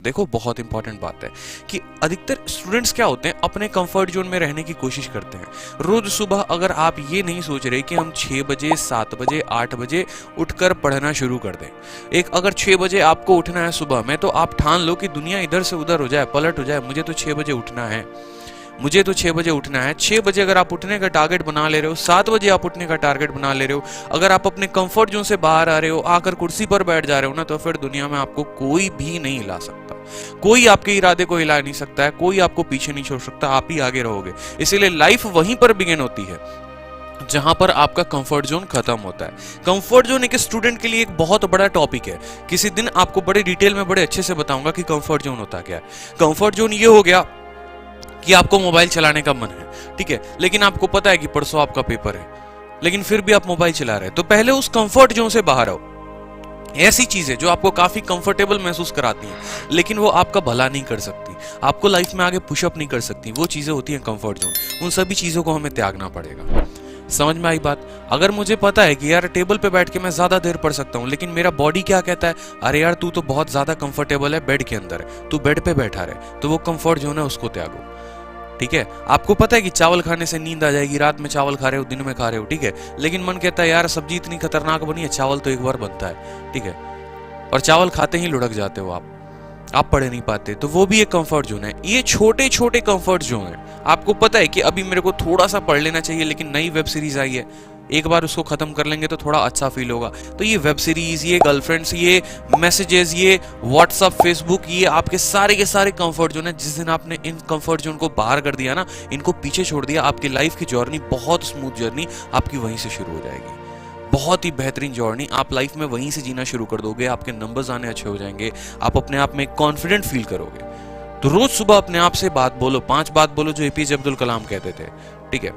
देखो बहुत इंपॉर्टेंट बात है कि अधिकतर स्टूडेंट्स क्या होते हैं, अपने कंफर्ट जोन में रहने की कोशिश करते हैं। रोज सुबह अगर आप ये नहीं सोच रहे कि हम 6 बजे 7 बजे 8 बजे उठकर पढ़ना शुरू कर दें, एक अगर 6 बजे आपको उठना है सुबह में, तो आप ठान लो कि दुनिया इधर से उधर हो जाए, पलट हो जाए, मुझे तो 6 बजे उठना है, मुझे तो 6 बजे उठना है। 6 बजे अगर आप उठने का टारगेट बना ले रहे हो, 7 बजे आप उठने का टारगेट बना ले रहे हो, अगर आप अपने कंफर्ट जोन से बाहर आ रहे हो, आकर कुर्सी पर बैठ जा रहे हो ना, तो फिर दुनिया में आपको कोई भी नहीं हिला सकता, कोई आपके इरादे को हिला नहीं सकता है, कोई आपको पीछे नहीं छोड़ सकता, आप ही आगे रहोगे। इसीलिए लाइफ वहीं पर बिगिन होती है जहां पर आपका कंफर्ट जोन खत्म होता है। कंफर्ट जोन एक स्टूडेंट के लिए एक बहुत बड़ा टॉपिक है। किसी दिन आपको बड़े डिटेल में बड़े अच्छे से बताऊंगा कि कंफर्ट जोन होता क्या है। कंफर्ट जोन ये हो गया कि आपको मोबाइल चलाने का मन है, ठीक है, लेकिन आपको पता है कि परसों आपका पेपर है, लेकिन फिर भी आप मोबाइल चला रहे हैं। तो पहले उस कंफर्ट जोन से बाहर आओ। ऐसी चीजें जो आपको काफी कंफर्टेबल महसूस कराती हैं, लेकिन वो आपका भला नहीं कर सकती, आपको लाइफ में आगे पुशअप नहीं कर सकती, वो चीजें होती हैं कंफर्ट जोन। उन सभी चीजों को हमें त्यागना पड़ेगा। समझ में आई बात? अगर मुझे पता है कि यार टेबल पे बैठ के मैं ज्यादा देर पढ़ सकता हूँ, लेकिन मेरा बॉडी क्या कहता है, अरे यार तू तो बहुत ज्यादा कंफर्टेबल है बेड के अंदर है, तू बेड पे बैठा रहे, तो वो कंफर्ट जोन है, उसको त्यागो। ठीक है, आपको पता है कि चावल खाने से नींद आ जाएगी, रात में चावल खा रहे हो, दिन में खा रहे हो, ठीक है, लेकिन मन कहता है यार सब्जी इतनी खतरनाक बनी है, चावल तो एक बार बनता है, ठीक है, और चावल खाते ही लुढ़क जाते हो आप पढ़ नहीं पाते। तो वो भी एक कंफर्ट जोन है। ये छोटे छोटे कंफर्ट जोन है। आपको पता है कि अभी मेरे को थोड़ा सा पढ़ लेना चाहिए, लेकिन नई वेब सीरीज आई है, एक बार उसको खत्म कर लेंगे तो थोड़ा अच्छा फील होगा। तो ये वेब सीरीज, ये गर्लफ्रेंड्स, ये मैसेजेस, ये व्हाट्सअप, फेसबुक, ये आपके सारे के सारे कंफर्ट जोन है। जिस दिन आपने इन कंफर्ट जोन को बाहर कर दिया ना, इनको पीछे छोड़ दिया, आपकी लाइफ की जर्नी, बहुत स्मूथ जर्नी आपकी वहीं से शुरू हो जाएगी। बहुत ही बेहतरीन जर्नी आप लाइफ में वहीं से जीना शुरू कर दोगे। आपके नंबर्स आने अच्छे हो जाएंगे, आप अपने आप में कॉन्फिडेंट फील करोगे। तो रोज सुबह अपने आप से बात बोलो, 5 बात बोलो जो एपीजे अब्दुल कलाम कहते थे, ठीक है।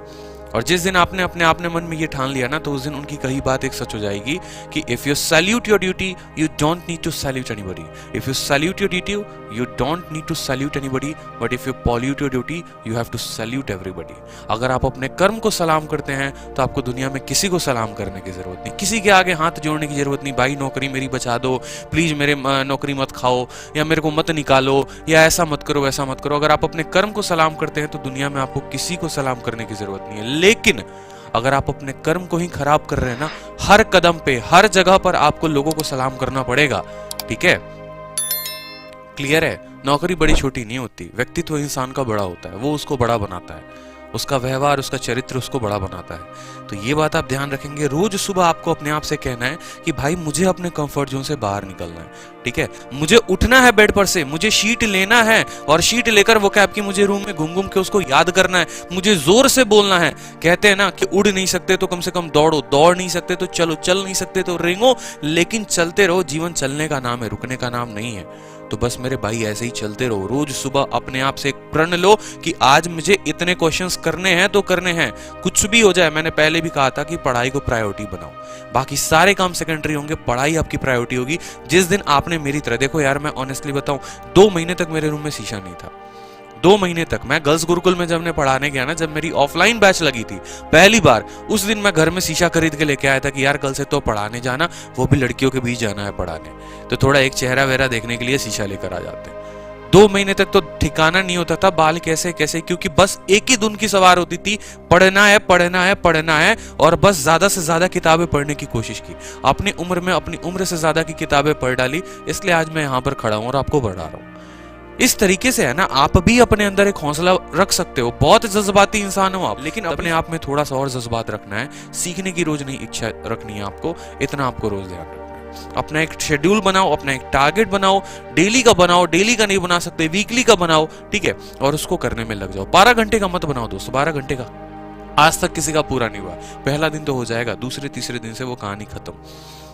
और जिस दिन आपने अपने आप ने मन में ये ठान लिया ना, तो उस दिन उनकी कही बात एक सच हो जाएगी कि if you salute your duty you don't need to salute anybody, if you salute your duty you don't need to salute anybody, but if you pollute your duty you have to salute everybody. अगर आप अपने कर्म को सलाम करते हैं तो आपको दुनिया में किसी को सलाम करने की जरूरत नहीं, किसी के आगे हाथ जोड़ने की जरूरत नहीं। भाई नौकरी मेरी बचा दो प्लीज, मेरे नौकरी मत खाओ, या मेरे को मत निकालो, या ऐसा मत करो वैसा मत करो। अगर आप अपने कर्म को सलाम करते हैं तो दुनिया में आपको किसी को सलाम करने की जरूरत नहीं है। लेकिन अगर आप अपने कर्म को ही खराब कर रहे हैं ना, हर कदम पे हर जगह पर आपको लोगों को सलाम करना पड़ेगा, ठीक है। क्लियर है? नौकरी बड़ी छोटी नहीं होती, व्यक्तित्व इंसान का बड़ा होता है, वो उसको बड़ा बनाता है, उसका व्यवहार, उसका चरित्र उसको बड़ा बनाता है। तो ये बात आप ध्यान रखेंगे। रोज सुबह आपको अपने आप से कहना है कि भाई मुझे अपने कंफर्ट जोन से बाहर निकलना है, ठीक है। मुझे उठना है बेड पर से, मुझे शीट लेना है, और शीट लेकर वो कैब की मुझे रूम में घूम घूम के उसको याद करना है। मुझे जोर से बोलना है। कहते हैं ना कि उड़ नहीं सकते तो कम से कम दौड़ो, दौड़ नहीं सकते तो चलो, चल नहीं सकते तो रेंगो, लेकिन चलते रहो। जीवन चलने का नाम है, रुकने का नाम नहीं है। तो बस मेरे भाई ऐसे ही चलते रहो। रोज सुबह अपने आप से एक प्रण लो कि आज मुझे इतने क्वेश्चंस करने हैं तो करने हैं, कुछ भी हो जाए। मैंने पहले भी कहा था कि पढ़ाई को प्रायोरिटी बनाओ, बाकी सारे काम सेकेंडरी होंगे, पढ़ाई आपकी प्रायोरिटी होगी। जिस दिन आपने मेरी तरह, देखो यार मैं ऑनेस्टली बताऊं, 2 महीने तक मेरे रूम में शीशा नहीं था। 2 महीने तक मैं गर्ल्स गुरुकुल में जब मैं पढ़ाने गया ना, जब मेरी ऑफलाइन बैच लगी थी पहली बार, उस दिन मैं घर में शीशा खरीद के लेके आया था कि यार कल से तो पढ़ाने जाना, वो भी लड़कियों के बीच जाना है पढ़ाने, तो थोड़ा एक चेहरा वेहरा देखने के लिए शीशा लेकर आ जाते हैं। 2 महीने तक तो ठिकाना नहीं होता था बाल कैसे कैसे, क्योंकि बस एक ही धुन की सवार होती थी, पढ़ना है पढ़ना है पढ़ना है, और बस ज्यादा से ज्यादा किताबें पढ़ने की कोशिश की। अपनी उम्र में अपनी उम्र से ज्यादा की किताबें पढ़ डाली, इसलिए आज मैं यहाँ पर खड़ा हूँ और आपको बढ़ा रहा हूँ। इस तरीके से है ना, आप भी अपने अंदर एक हौसला रख सकते हो। बहुत जज्बाती इंसान हो आप, लेकिन अपने आप में थोड़ा सा और जज्बात रखना है। सीखने की रोज नहीं इच्छा रखनी है आपको, इतना आपको रोज ध्यान रखना है। अपना एक शेड्यूल बनाओ, अपना एक टारगेट बनाओ, डेली का बनाओ, डेली का नहीं बना सकते वीकली का बनाओ, ठीक है, और उसको करने में लग जाओ। 12 घंटे का मत बनाओ दोस्तों, 12 घंटे का आज तक किसी का पूरा नहीं हुआ। पहला दिन तो हो जाएगा, दूसरे तीसरे दिन से वो कहानी खत्म।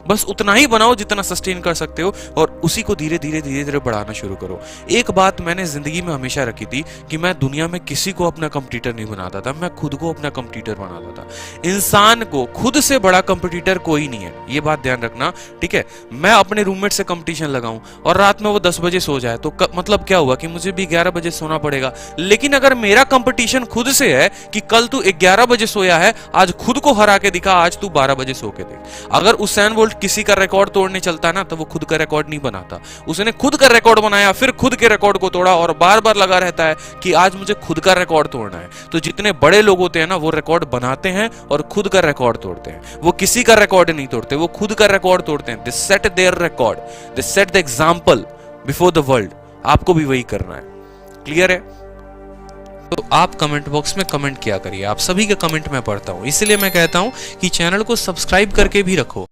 बस उतना ही बनाओ जितना सस्टेन कर सकते हो, और उसी को धीरे धीरे धीरे धीरे बढ़ाना शुरू करो। एक बात मैंने जिंदगी में हमेशा रखी थी कि मैं दुनिया में किसी को अपना कंपटीटर नहीं बनाता था, मैं खुद को अपना कंपटीटर बनाता था। इंसान को खुद से बड़ा कंपटीटर कोई नहीं है, ये बात ध्यान रखना, ठीक है। मैं अपने रूममेट से कंपटीशन लगाऊं और रात में वो 10 बजे सो जाए तो मतलब क्या हुआ कि मुझे भी 11 बजे सोना पड़ेगा। लेकिन अगर मेरा कंपटीशन खुद से है कि कल तू 11 बजे सोया है, आज खुद को हरा के दिखा, आज तू 12 बजे सो के देख। अगर उसैन बोल्ट किसी का रिकॉर्ड तोड़ने चलता है ना, तो वो खुद का रिकॉर्ड नहीं बनाता। उसने खुद का रिकॉर्ड बनाया, फिर खुद के रिकॉर्ड को तोड़ा और बार बार लगा रहता है कि आज मुझे खुद का रिकॉर्ड तोड़ना है। तो जितने बड़े लोग होते हैं ना, वो रिकॉर्ड बनाते हैं और खुद का रिकॉर्ड तोड़ते हैं। वो किसी का रिकॉर्ड नहीं तोड़ते, वो खुद का रिकॉर्ड तोड़ते हैं। They set their record, they set the example before the world. आपको भी वही करना है। क्लियर है? तो आप कमेंट बॉक्स में कमेंट किया करिए। आप सभी के कमेंट मैं पढ़ता हूं, इसलिए मैं कहता हूं कि चैनल को सब्सक्राइब करके भी रखो।